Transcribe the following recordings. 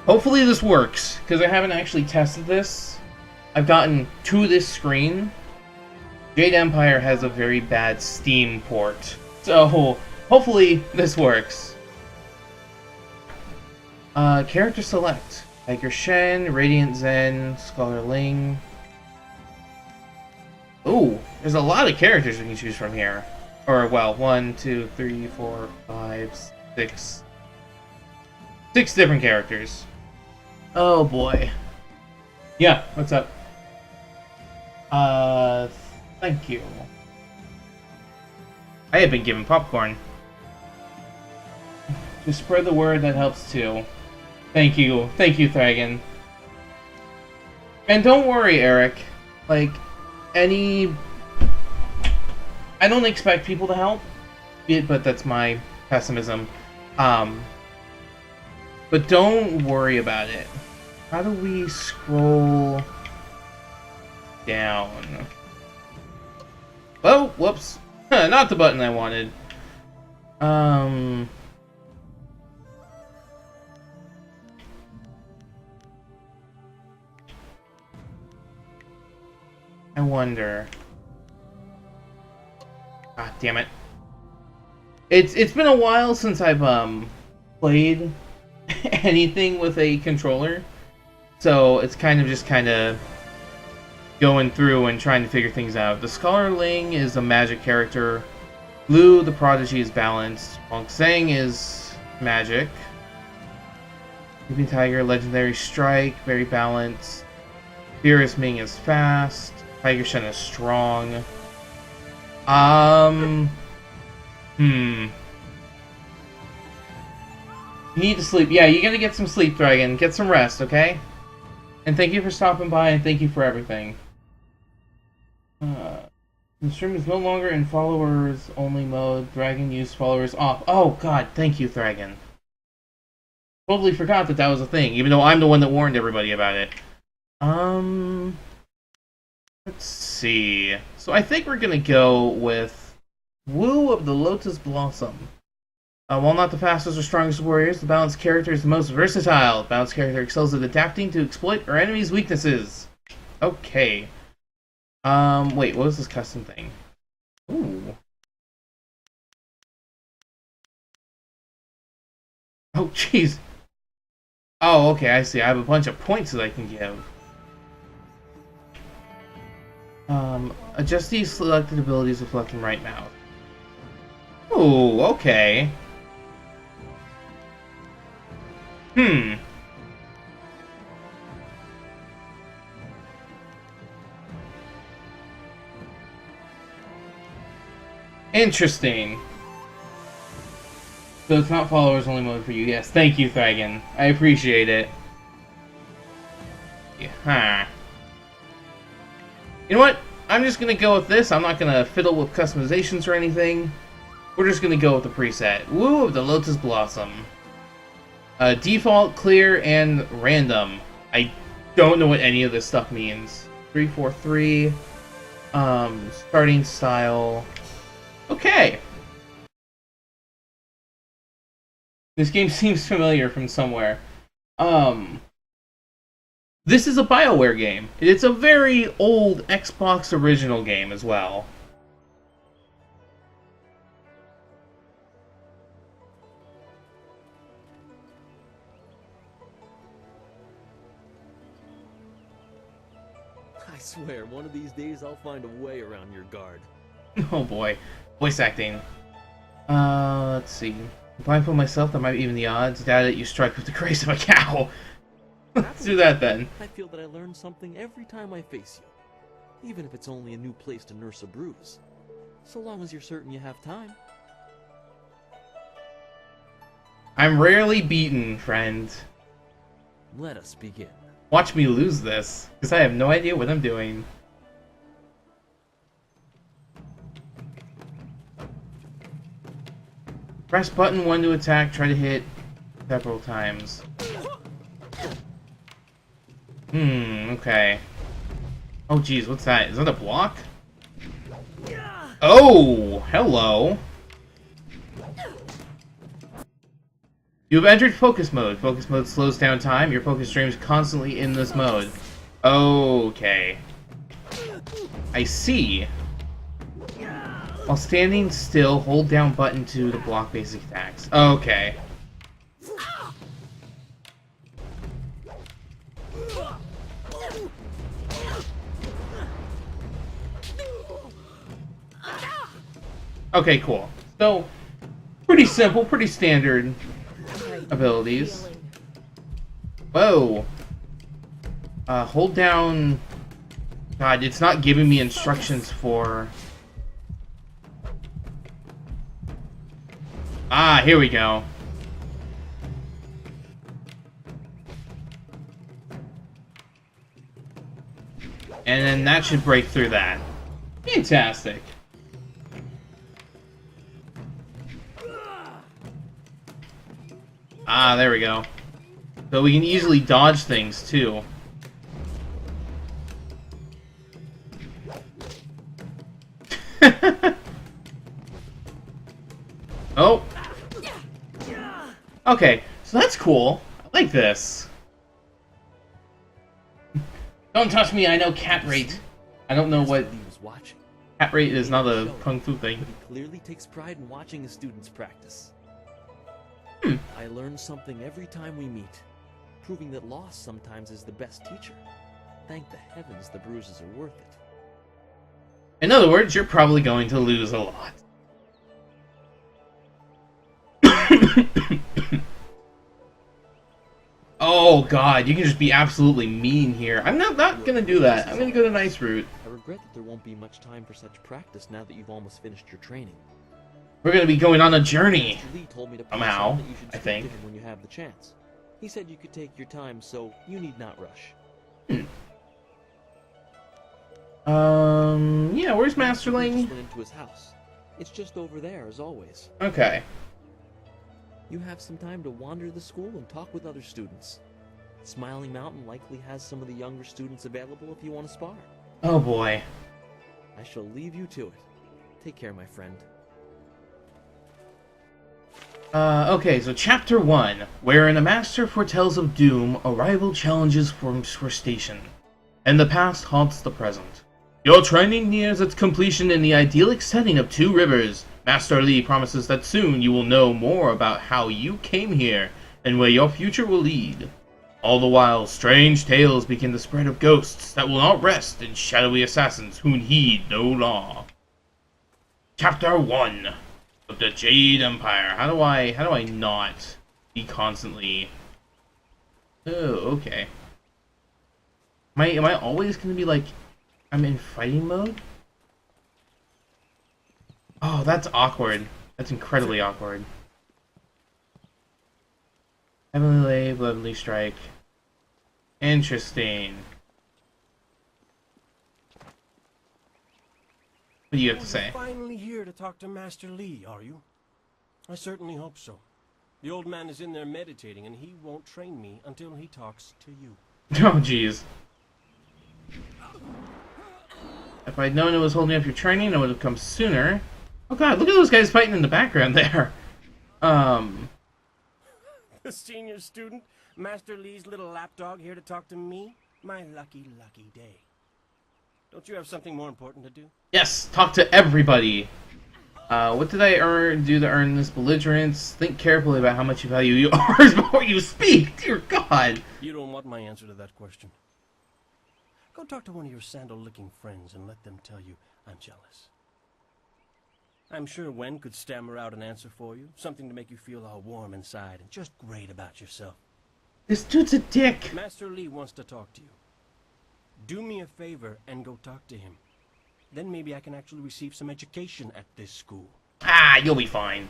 Hopefully this works, because I haven't actually tested this. I've gotten to this screen. Jade Empire has a very bad Steam port, so hopefully this works. Character select. Tiger Shen, Radiant Zen, Scholar Ling. Ooh, there's a lot of characters we can choose from here. Or, well, 1, 2, 3, 4, 5, 6. 6 different characters. Oh boy. Yeah, what's up? Thank you. I have been given popcorn. To spread the word, that helps too. Thank you, Thragon. And don't worry, Eric. Like, I don't expect people to help, but that's my pessimism. But don't worry about it. How do we scroll down? Oh, whoops. Not the button I wanted. I wonder. Ah, damn it. It's been a while since I've played anything with a controller. So it's kind of going through and trying to figure things out. The Scholar Ling is a magic character. Blue, the Prodigy, is balanced. Wong Sang is magic. Leaping Tiger, Legendary Strike, very balanced. Furious Ming is fast. Tiger Shen is strong. You need to sleep. Yeah, you gotta get some sleep, Dragon. Get some rest, okay? And thank you for stopping by, and thank you for everything. The stream is no longer in followers-only mode. Dragon used followers off. Oh, God, thank you, Dragon. Totally forgot that was a thing, even though I'm the one that warned everybody about it. Let's see. So I think we're gonna go with Woo of the Lotus Blossom. While not the fastest or strongest of warriors, the balanced character is the most versatile. The balanced character excels at adapting to exploit our enemy's weaknesses. Okay. Wait, what was this custom thing? Ooh. Oh, jeez. Oh, okay, I see. I have a bunch of points that I can give. Adjust these selected abilities with left and right mouse. Ooh, okay. Interesting. So it's not followers only mode for you. Yes, thank you, Thragon. I appreciate it. Yeah. You know what? I'm just gonna go with this. I'm not gonna fiddle with customizations or anything. We're just gonna go with the preset. Woo of the Lotus Blossom. Default, clear, and random. I don't know what any of this stuff means. 343. Starting style. Okay. This game seems familiar from somewhere. This is a BioWare game. It's a very old Xbox original game as well. I swear, one of these days I'll find a way around your guard. Oh boy. Voice acting. Let's see. Blindfold myself, that might be even the odds. Doubt it, you strike with the grace of a cow. Let's do that then. I feel that I learn something every time I face you. Even if it's only a new place to nurse a bruise. So long as you're certain you have time. I'm rarely beaten, friend. Let us begin. Watch me lose this, because I have no idea what I'm doing. Press button 1 to attack, try to hit several times. Okay. Oh geez, what's that? Is that a block? Oh, hello. You have entered focus mode. Focus mode slows down time. Your focus streams constantly in this mode. Okay. I see. While standing still, hold down button to block basic attacks. Okay. Okay, cool. So, pretty simple, pretty standard abilities. Whoa. Hold down... God, it's not giving me instructions for... Ah, here we go. And then that should break through that. Fantastic. Ah, there we go. So we can easily dodge things, too. Oh. Okay, so that's cool. I like this. Don't touch me, I know cat rate. I don't know what... Cat rate is not a kung fu thing. But he clearly takes pride in watching his students practice. I learn something every time we meet, proving that loss sometimes is the best teacher. Thank the heavens the bruises are worth it. In other words, you're probably going to lose a lot. Oh god, you can just be absolutely mean here. I'm not gonna do that. I'm gonna go the nice route. I regret that there won't be much time for such practice now that you've almost finished your training. We're gonna be going on a journey. Mr. Lee told me to Somehow, that you should I speak think. to him when you have the chance. He said you could take your time, so you need not rush. Yeah, where's Masterling? Just went into his house. It's just over there, as always. Okay. You have some time to wander the school and talk with other students. Smiling Mountain likely has some of the younger students available if you want to spar. Oh boy. I shall leave you to it. Take care, my friend. Okay, so Chapter 1, wherein a master foretells of doom, a rival challenges for station, and the past haunts the present. Your training nears its completion in the idyllic setting of Two Rivers. Master Lee promises that soon you will know more about how you came here, and where your future will lead. All the while, strange tales begin to spread of ghosts that will not rest, and shadowy assassins who heed no law. Chapter 1 of the Jade Empire. How do I not be constantly... Oh, okay. Am I always gonna be like I'm in fighting mode? Oh, that's awkward. That's incredibly awkward. Heavenly Lay, Bloodly Strike. Interesting. What do you have to say? You're finally here to talk to Master Lee, are you? I certainly hope so. The old man is in there meditating, and he won't train me until he talks to you. Oh, jeez. If I'd known it was holding up your training, I would have come sooner. Oh god, look at those guys fighting in the background there. The senior student, Master Lee's little lapdog here to talk to me? My lucky, lucky day. Don't you have something more important to do? Yes, talk to everybody. What did I do to earn this belligerence? Think carefully about how much you value yours before you speak. Dear God. You don't want my answer to that question. Go talk to one of your sandal-licking friends and let them tell you I'm jealous. I'm sure Wen could stammer out an answer for you. Something to make you feel all warm inside and just great about yourself. This dude's a dick. Master Lee wants to talk to you. Do me a favor and go talk to him. Then maybe I can actually receive some education at this school. Ah, you'll be fine.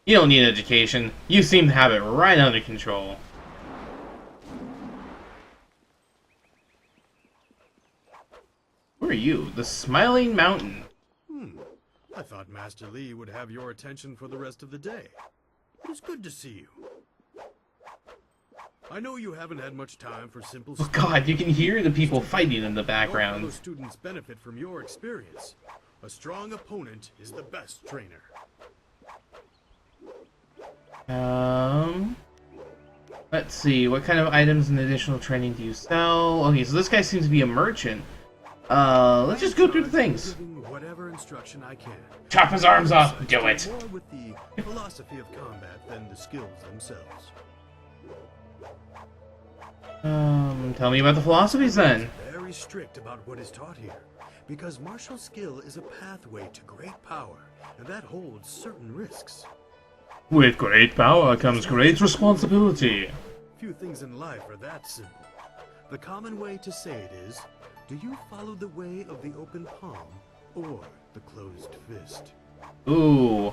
You don't need education. You seem to have it right under control. Who are you? The Smiling Mountain. I thought Master Lee would have your attention for the rest of the day. It is good to see you. I know you haven't had much time for simple Oh god, you can hear the people fighting in the background. Your fellow students benefit from your experience. A strong opponent is the best trainer. Let's see. What kind of items and additional training do you sell? Okay, so this guy seems to be a merchant. Let's just go through the things. Giving whatever instruction I can. Chop his arms off. Do it. More with the philosophy of combat than the skills themselves. Tell me about the philosophies then. Very strict about what is taught here, because martial skill is a pathway to great power, and that holds certain risks. With great power comes great responsibility. Few things in life are that simple. The common way to say it is, do you follow the way of the open palm or the closed fist? Ooh.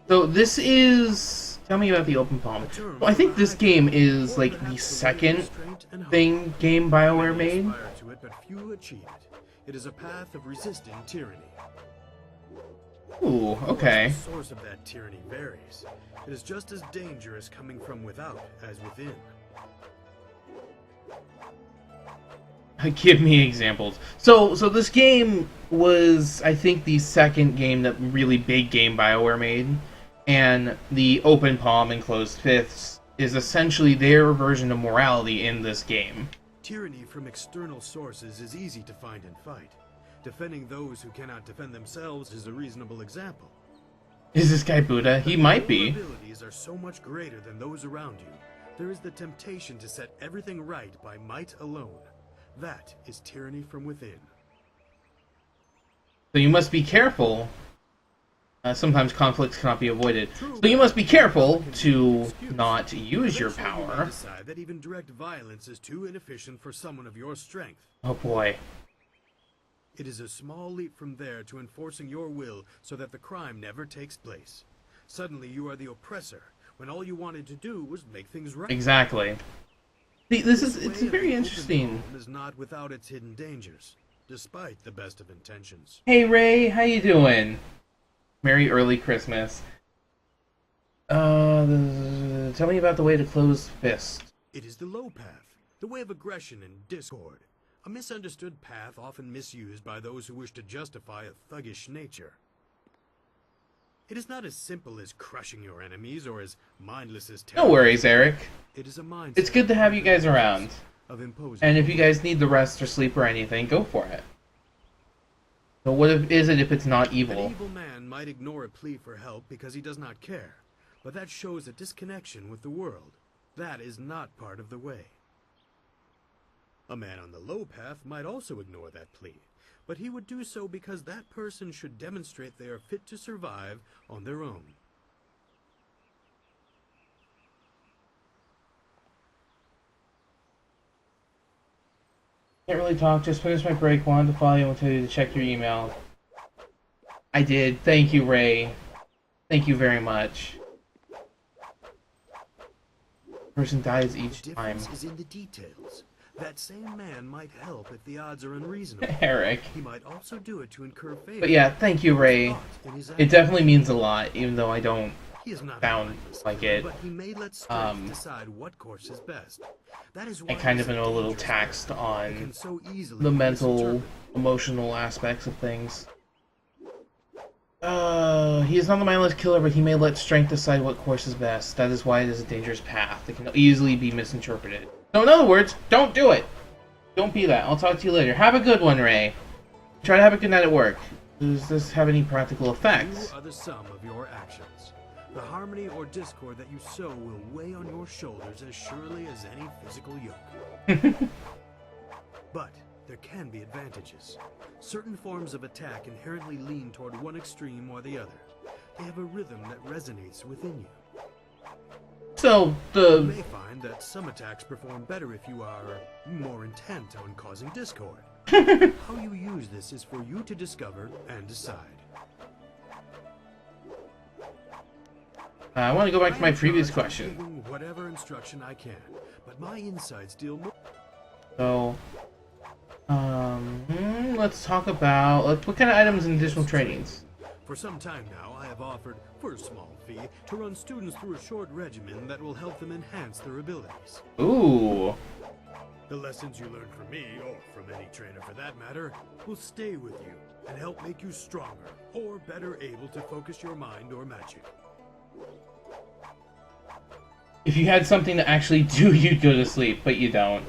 So this is... Tell me about the open palm. Well, I think this game is like the second game BioWare made. Aspire to it, but few achieve it. It is a path of resisting tyranny. Ooh, okay. The source of that tyranny varies. It is just as dangerous coming from without as within. Give me examples. So this game was, I think, the second game that really big game BioWare made, and the open palm and closed fists is essentially their version of morality in this game. Tyranny from external sources is easy to find and fight. Defending those who cannot defend themselves is a reasonable example. Is this guy Buddha? He might be. Your abilities are so much greater than those around you. There is the temptation to set everything right by might alone. That is tyranny from within. So you must be careful. Sometimes conflicts cannot be avoided. So you must be careful to not use your Eventually, you may power. decide that even direct violence is too inefficient for someone of your strength. Oh boy. It is a small leap from there to enforcing your will so that the crime never takes place. Suddenly you are the oppressor, when all you wanted to do was make things right. Exactly. See, it's way of very the open interesting. palm is not without its hidden dangers, despite the best of intentions. Hey Ray, how you doing? Merry early Christmas. Tell me about the way to close fist. It is the low path, the way of aggression and discord. A misunderstood path often misused by those who wish to justify a thuggish nature. It is not as simple as crushing your enemies or as mindless as No worries, Eric. It is a mindset. It's good to have you guys around. Of imposing. And if you guys need the rest or sleep or anything, go for it. So what is it if it's not An evil? evil man might ignore a plea for help because he does not care, but that shows a disconnection with the world. That is not part of the way. A man on the low path might also ignore that plea, but he would do so because that person should demonstrate they are fit to survive on their own. Can't really talk, just finished my break, wanted to follow you and tell you to check your email. I did. Thank you, Ray. Thank you very much. Person dies each The time. difference is in the details. That same man might help if the odds are unreasonable. Eric. He might also do it to incur favor. But yeah, thank you, Ray. It definitely means a lot, even though I don't He is not sound mindless, like it. but he may let strength decide what course is best. That is why I kind of he's am a little dangerous. taxed It on can so easily the be mental, misinterpreted. emotional aspects of things. He is not the mindless killer, but he may let strength decide what course is best. That is why it is a dangerous path. It can easily be misinterpreted. So in other words, don't do it! Don't be that. I'll talk to you later. Have a good one, Ray. Try to have a good night at work. Does this have any practical effects? You are the sum of your actions. The harmony or discord that you sow will weigh on your shoulders as surely as any physical yoke. But there can be advantages. Certain forms of attack inherently lean toward one extreme or the other. They have a rhythm that resonates within you. So, You may find that some attacks perform better if you are more intent on causing discord. How you use this is for you to discover and decide. I want to go back to my I am previous charged with question. giving whatever instruction I can, but my insights deal more. So, let's talk about what kind of items and additional trainings. For some time now, I have offered, for a small fee, to run students through a short regimen that will help them enhance their abilities. Ooh. The lessons you learn from me, or from any trainer for that matter, will stay with you and help make you stronger, or better able to focus your mind or magic. If you had something to actually do, you'd go to sleep, but you don't.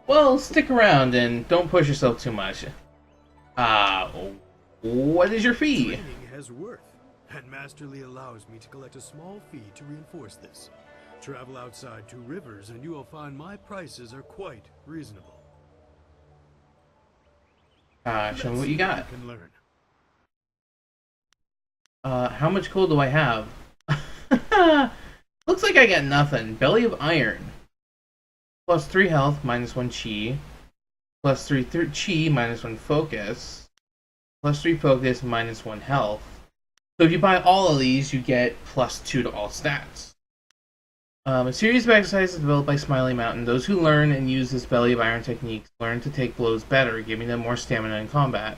Well, stick around and don't push yourself too much. What is your fee? Training has worth, and Masterly allows me to collect a small fee to reinforce this. Travel outside 2 rivers and you will find my prices are quite reasonable. Show me what you got. Can learn. How much gold do I have? Looks like I got nothing. Belly of Iron. Plus 3 health, minus 1 chi. Plus 3 chi, minus 1 focus. Plus 3 focus, minus 1 health. So if you buy all of these, you get plus 2 to all stats. A series of exercises developed by Smiley Mountain. Those who learn and use this Belly of Iron technique learn to take blows better, giving them more stamina in combat.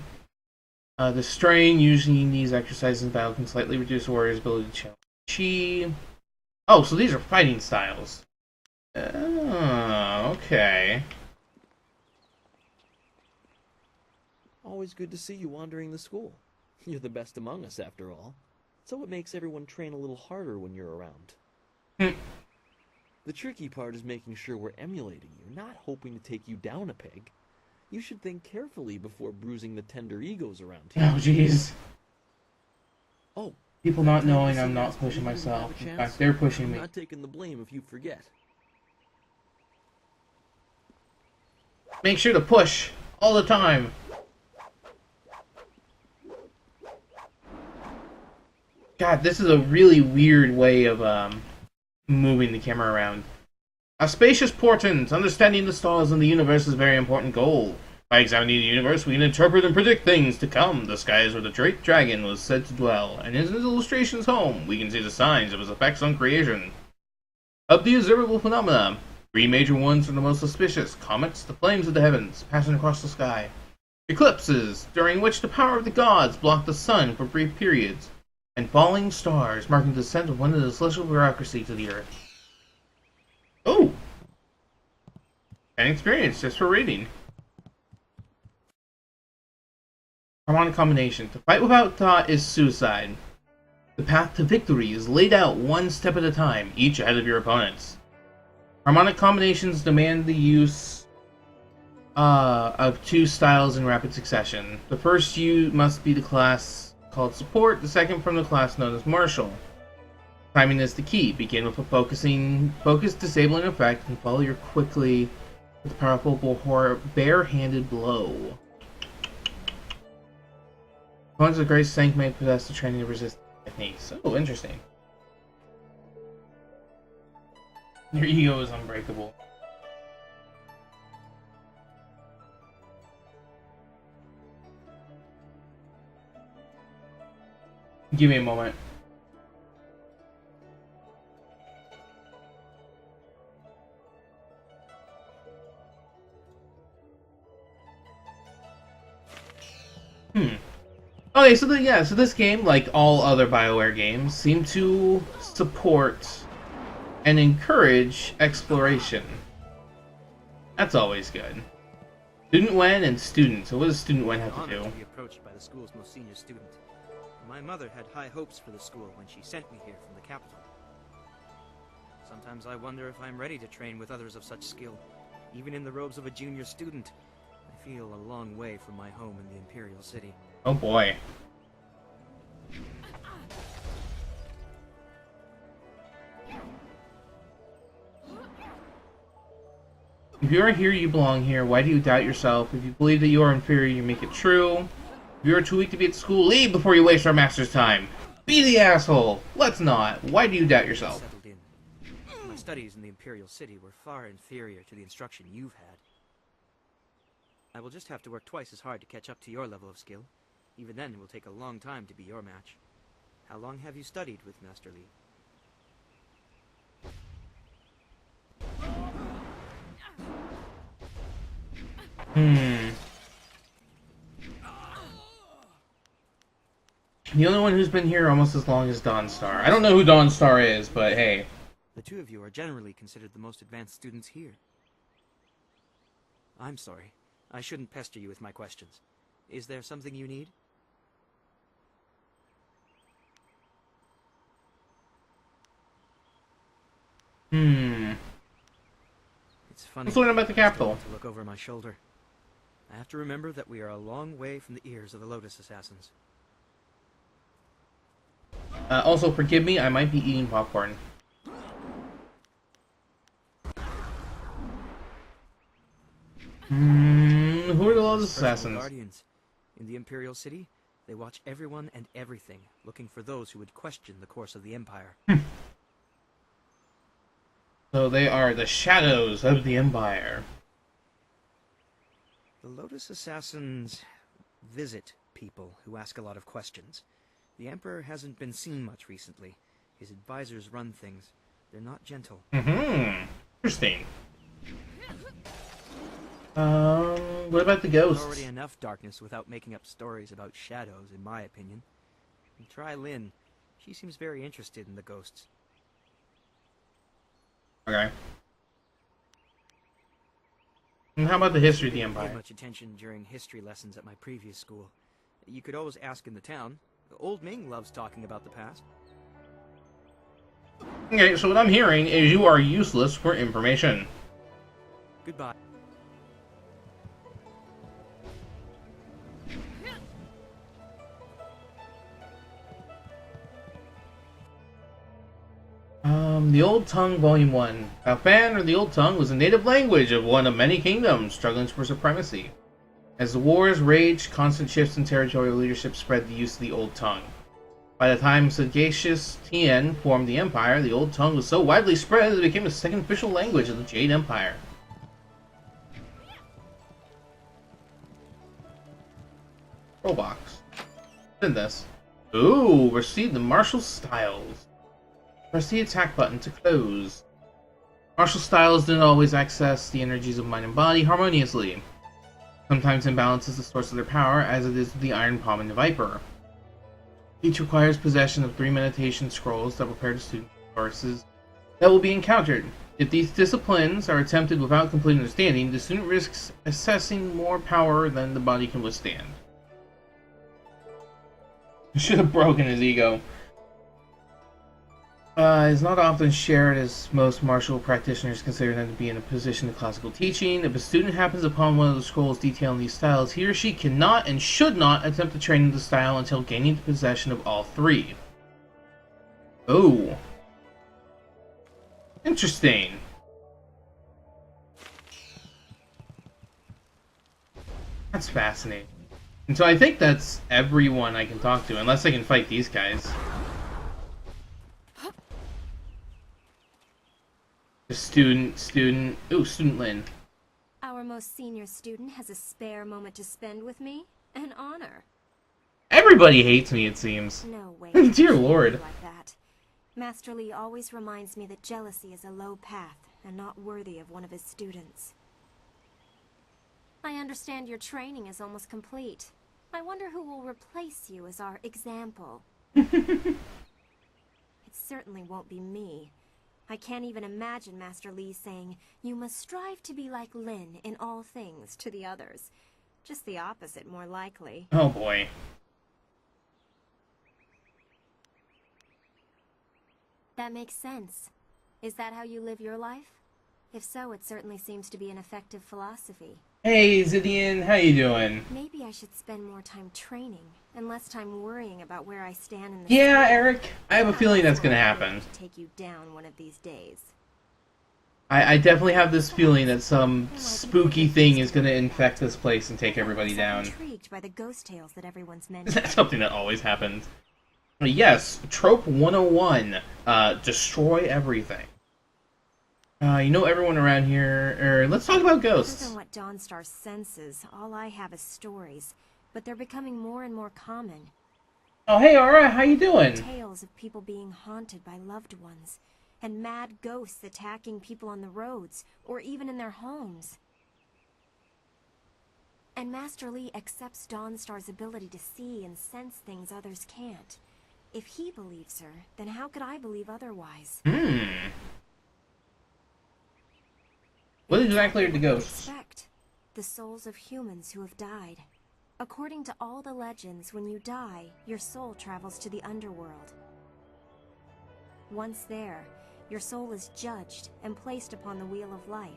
The strain usually in these exercises in battle can slightly reduce a warrior's ability to channel chi. Oh, so these are fighting styles. Okay. Always good to see you wandering the school. You're the best among us, after all. So it makes everyone train a little harder when you're around. The tricky part is making sure we're emulating you, not hoping to take you down a peg. You should think carefully before bruising the tender egos around here. Oh, jeez. Oh, People not knowing I'm not pushing myself. In fact, they're pushing me. I'm not taking the blame if you forget. Make sure to push all the time. God, this is a really weird way of moving the camera around. A spacious portent, understanding the stars and the universe is a very important goal. By examining the universe, we can interpret and predict things to come. The sky is where the great dragon was said to dwell, and in his illustration's home, we can see the signs of his effects on creation. Of the observable phenomena, 3 major ones are the most suspicious: comets, the flames of the heavens, passing across the sky; eclipses, during which the power of the gods block the sun for brief periods; and falling stars, marking the descent of one of the celestial bureaucracy to the earth. Oh! An experience just for reading. Harmonic combination. To fight without thought is suicide. The path to victory is laid out one step at a time, each ahead of your opponents. Harmonic combinations demand the use of 2 styles in rapid succession. The first must be the class called Support, the second from the class known as Martial. Timing is the key. Begin with a focus disabling effect and follow your quickly with a powerful bare-handed blow. Opponents of Great Strength may possess the training of resistance techniques. Oh, interesting. Your ego is unbreakable. Give me a moment. Okay, so so this game, like all other BioWare games, seem to support and encourage exploration. That's always good. Student Wen and student. So what does Student Wen have to do? To be approached by the school's most senior student. My mother had high hopes for the school when she sent me here from the capital. Sometimes I wonder if I'm ready to train with others of such skill. Even in the robes of a junior student, I feel a long way from my home in the Imperial City. Oh boy. If you are here, you belong here. Why do you doubt yourself? If you believe that you are inferior, you make it true. If you are too weak to be at school, leave before you waste our master's time. Be the asshole. Let's not. Why do you doubt yourself? Settled in. My studies in the Imperial City were far inferior to the instruction you've had. I will just have to work twice as hard to catch up to your level of skill. Even then, it will take a long time to be your match. How long have you studied with Master Lee? The only one who's been here almost as long as Dawnstar. I don't know who Dawnstar is, but hey. The two of you are generally considered the most advanced students here. I'm sorry. I shouldn't pester you with my questions. Is there something you need? It's funny. Let's learn about the I still capital. want to look over my shoulder. I have to remember that we are a long way from the ears of the Lotus Assassins. Also, forgive me, I might be eating popcorn. Who are the Lotus Personal Assassins? guardians. In the Imperial City, they watch everyone and everything, looking for those who would question the course of the Empire. So they are the shadows of the Empire. The Lotus Assassins visit people who ask a lot of questions. The Emperor hasn't been seen much recently. His advisors run things. They're not gentle. Interesting. What about the There's ghosts? already enough darkness without making up stories about shadows, in my opinion. And try Lynn. She seems very interested in the ghosts. Okay. And how about the history of the Didn't pay Empire? much attention during history lessons at my previous school. You could always ask in the town. Old Ming loves talking about the past. Okay, so what I'm hearing is you are useless for information. Goodbye. The Old Tongue, Volume 1. Fan or the Old Tongue was a native language of one of many kingdoms struggling for supremacy. As the wars raged, constant shifts in territorial leadership spread the use of the Old Tongue. By the time sagacious Tien formed the Empire, the Old Tongue was so widely spread that it became the second official language of the Jade Empire. Roblox. What's in this? Ooh, receive the martial styles. Press the attack button to close. Martial styles don't always access the energies of mind and body harmoniously. Sometimes imbalance is the source of their power, as it is with the Iron Palm and the Viper. Each requires possession of 3 meditation scrolls that prepare the student for courses that will be encountered. If these disciplines are attempted without complete understanding, the student risks accessing more power than the body can withstand. Should have broken his ego. Is not often shared, as most martial practitioners consider them to be in a position of classical teaching. If a student happens upon one of the scrolls detailing these styles, he or she cannot and should not attempt to train in the style until gaining the possession of all 3. Oh. Interesting. That's fascinating. And so I think that's everyone I can talk to, unless I can fight these guys. Student. Ooh, Student Lin. Our most senior student has a spare moment to spend with me? An honor. Everybody hates me, it seems. No way. Dear Lord. Like that. Master Lee always reminds me that jealousy is a low path and not worthy of one of his students. I understand your training is almost complete. I wonder who will replace you as our example. It certainly won't be me. I can't even imagine Master Lee saying, "You must strive to be like Lin in all things," to the others. Just the opposite, more likely. Oh boy. That makes sense. Is that how you live your life? If so, it certainly seems to be an effective philosophy. Hey, Zidian, how you doing? Maybe I should spend more time training and less time worrying about where I stand in the Yeah, scale. Eric, I have a feeling that's gonna happen. To take you down one of these days. I definitely have this feeling that some spooky thing is gonna infect this place and take everybody I'm down. intrigued by the ghost tales that everyone's Is mentioned. that something that always happens? Yes, Trope 101. Destroy everything. You know everyone around here. Let's talk about Other ghosts. than what Dawnstar senses, all I have is stories, but they're becoming more and more common. Oh, hey, Aura, how you doing? Tales of people being haunted by loved ones, and mad ghosts attacking people on the roads, or even in their homes. And Master Lee accepts Dawnstar's ability to see and sense things others can't. If he believes her, then how could I believe otherwise? What exactly are the ghosts? Expect the souls of humans who have died. According to all the legends, when you die, your soul travels to the underworld. Once there, Your soul is judged and placed upon the wheel of life,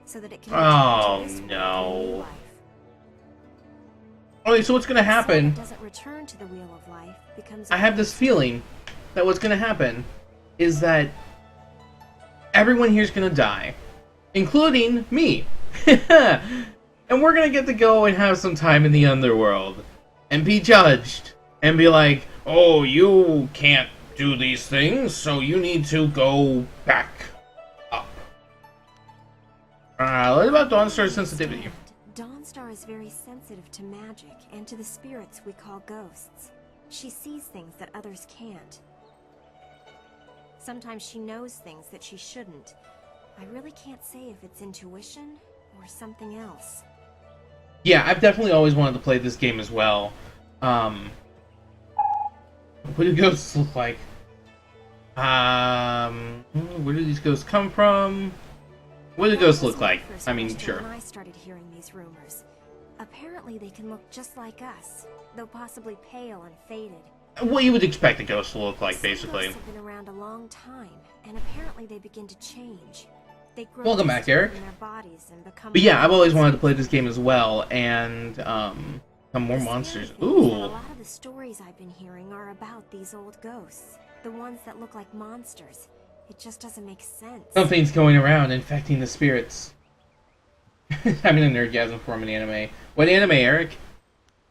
so that it can Oh, return to this world no. in new life. Okay, so what's gonna The soul happen? that doesn't return to the wheel of life becomes. I have this feeling that what's gonna happen is that everyone here's gonna die, including me. And we're gonna get to go and have some time in the underworld and be judged and be like, oh, you can't do these things, so you need to go back up. What about Dawnstar's sensitivity? Dawnstar is very sensitive to magic and to the spirits we call ghosts. She sees things that others can't. Sometimes she knows things that she shouldn't. I really can't say if it's intuition or something else. Yeah, I've definitely always wanted to play this game as well. What do ghosts look like? Where do these ghosts come from? What do ghosts look like? I mean, sure. When I started hearing these rumors, apparently they can look just like us, though possibly pale and faded. What you would expect a ghost to look like, Some basically. ghosts have been around a long time, and apparently they begin to change. They grow Welcome back, distant Eric. in their bodies and become But yeah, I've always wanted to monsters. play this game as well, and become more The monsters. scary thing is that Ooh. a lot of the stories I've been hearing are about these old ghosts, the ones that look like monsters. It just doesn't make sense. Something's going around infecting the spirits. Having a nerdgasm form in anime. What anime, Eric?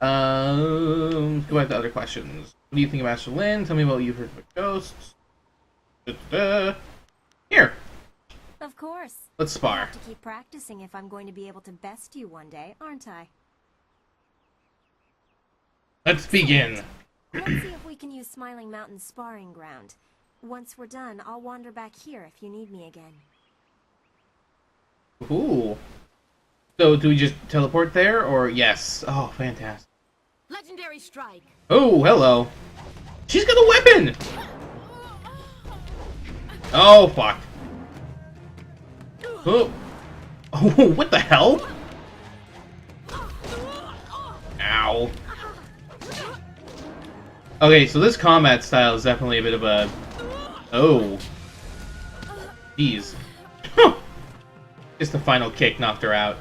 Let's go back to other questions. What do you think of Master Lin? Tell me about what you've heard about ghosts. Da-da-da. Here, Of course. let's I spar. have to keep practicing if I'm going to be able to best you one day, aren't I? Let's begin. Let's see if we can use Smiling Mountain's sparring ground. Once we're done, I'll wander back here if you need me again. Ooh. So, do we just teleport there, or yes? Oh, fantastic. Legendary strike. Oh, hello. She's got a weapon! Oh, fuck. Oh. Oh, what the hell? Ow. Okay, so this combat style is definitely a bit of a... Oh. Jeez. Just the final kick knocked her out.